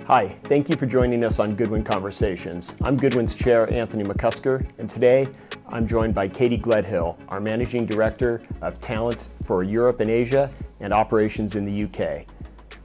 Hi, thank you for joining us on Goodwin Conversations. I'm Goodwin's chair, Anthony McCusker, and today I'm joined by Katie Gledhill, our Managing Director of Talent for Europe and Asia and Operations in the UK.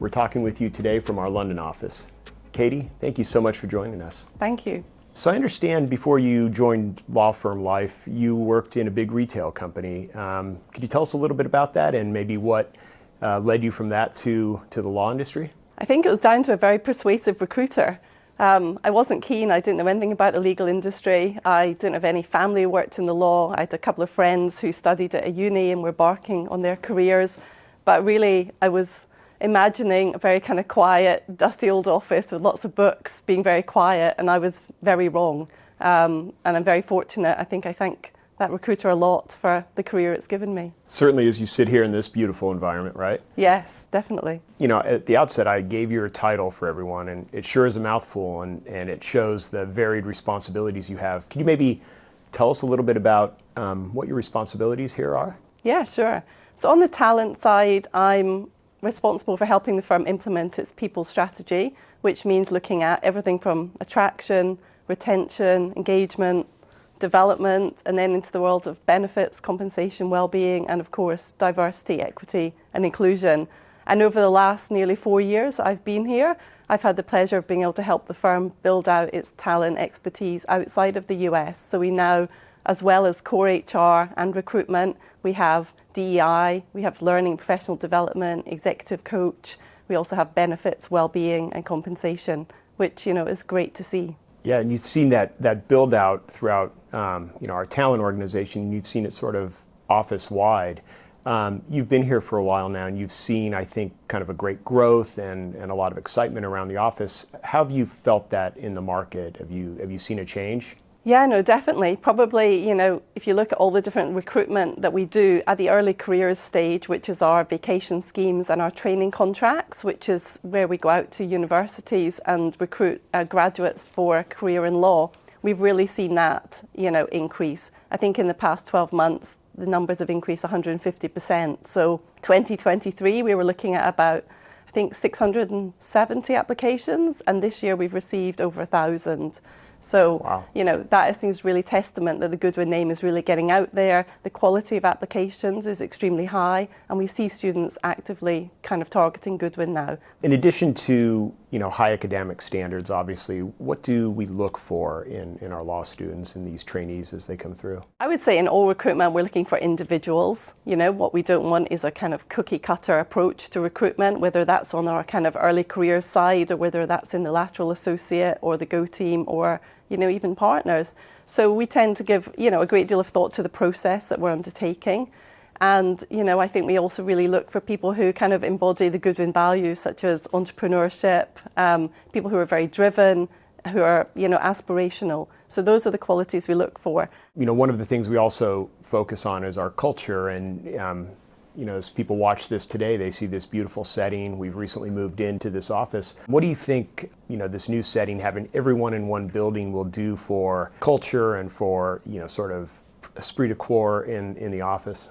We're talking with you today from our London office. Katie, thank you so much for joining us. Thank you. So I understand before you joined law firm life, you worked in a big retail company. Could you tell us a little bit about that and maybe what led you from that to the law industry? I think it was down to a very persuasive recruiter. I wasn't keen, I didn't know anything about the legal industry. I didn't have any family who worked in the law. I had a couple of friends who studied at a uni and were embarking on their careers. But really, I was imagining a very kind of quiet, dusty old office with lots of books, being very quiet, and I was very wrong. And I'm very fortunate. I thank that recruiter a lot for the career it's given me. Certainly as you sit here in this beautiful environment, right? Yes, definitely. You know, at the outset, I gave you a title for everyone, and it sure is a mouthful, and it shows the varied responsibilities you have. Can you maybe tell us a little bit about what your responsibilities here are? Yeah, sure. So on the talent side, I'm responsible for helping the firm implement its people strategy, which means looking at everything from attraction, retention, engagement, development, and then into the world of benefits, compensation, well-being, and of course, diversity, equity, and inclusion. And over the last nearly 4 years I've been here, I've had the pleasure of being able to help the firm build out its talent expertise outside of the US. So we now, as well as core HR and recruitment, we have DEI, we have learning, professional development, executive coach. We also have benefits, well-being, and compensation, which, is great to see. Yeah, and you've seen that build out throughout our talent organization. You've seen it sort of office-wide. You've been here for a while now, and you've seen, I think, kind of a great growth and a lot of excitement around the office. How have you felt that in the market? Have you seen a change? Yeah, no, definitely. Probably, if you look at all the different recruitment that we do at the early careers stage, which is our vacation schemes and our training contracts, which is where we go out to universities and recruit graduates for a career in law, we've really seen that, increase. I think in the past 12 months, the numbers have increased 150%. So 2023, we were looking at about, 670 applications, and this year we've received over 1,000. So, wow. That I think is really testament that the Goodwin name is really getting out there. The quality of applications is extremely high, and we see students actively kind of targeting Goodwin now. In addition to, high academic standards, obviously, what do we look for in our law students and these trainees as they come through? I would say in all recruitment, we're looking for individuals. What we don't want is a kind of cookie cutter approach to recruitment, whether that's on our kind of early career side or whether that's in the lateral associate or the Go team or even partners. So we tend to give, a great deal of thought to the process that we're undertaking. And, I think we also really look for people who kind of embody the Goodwin values, such as entrepreneurship, people who are very driven, who are, aspirational. So those are the qualities we look for. One of the things we also focus on is our culture, and as people watch this today, they see this beautiful setting. We've recently moved into this office. What do you think, this new setting, having everyone in one building, will do for culture and for, sort of esprit de corps in the office?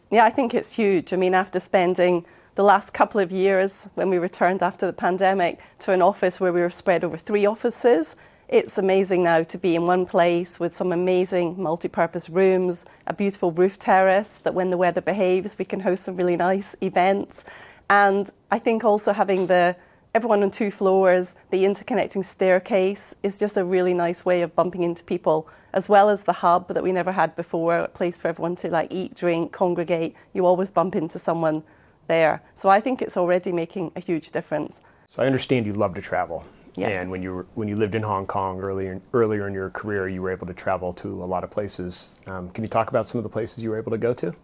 Yeah, I think it's huge. After spending the last couple of years, when we returned after the pandemic, to an office where we were spread over 3 offices, it's amazing now to be in one place with some amazing multi-purpose rooms, a beautiful roof terrace that when the weather behaves, we can host some really nice events. And I think also having everyone on 2 floors, the interconnecting staircase is just a really nice way of bumping into people, as well as the hub that we never had before, a place for everyone to eat, drink, congregate. You always bump into someone there. So I think it's already making a huge difference. So I understand you love to travel. Yes. And when you lived in Hong Kong earlier in your career, you were able to travel to a lot of places. Can you talk about some of the places you were able to go to?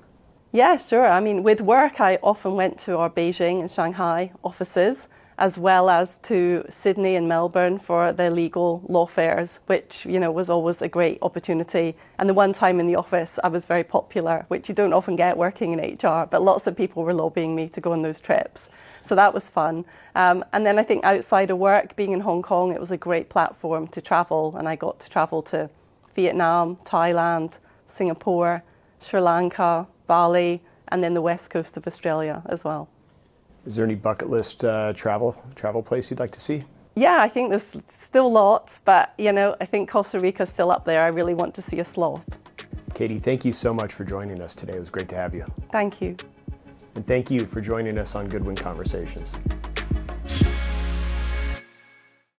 Yeah, sure. With work, I often went to our Beijing and Shanghai offices, as well as to Sydney and Melbourne for the legal law fairs, which, was always a great opportunity. And the one time in the office, I was very popular, which you don't often get working in HR, but lots of people were lobbying me to go on those trips. So that was fun. And then I think outside of work, being in Hong Kong, it was a great platform to travel. And I got to travel to Vietnam, Thailand, Singapore, Sri Lanka, Bali, and then the west coast of Australia as well. Is there any bucket list travel place you'd like to see? Yeah, I think there's still lots, but I think Costa Rica's still up there. I really want to see a sloth. Katie, thank you so much for joining us today. It was great to have you. Thank you. And thank you for joining us on Goodwin Conversations.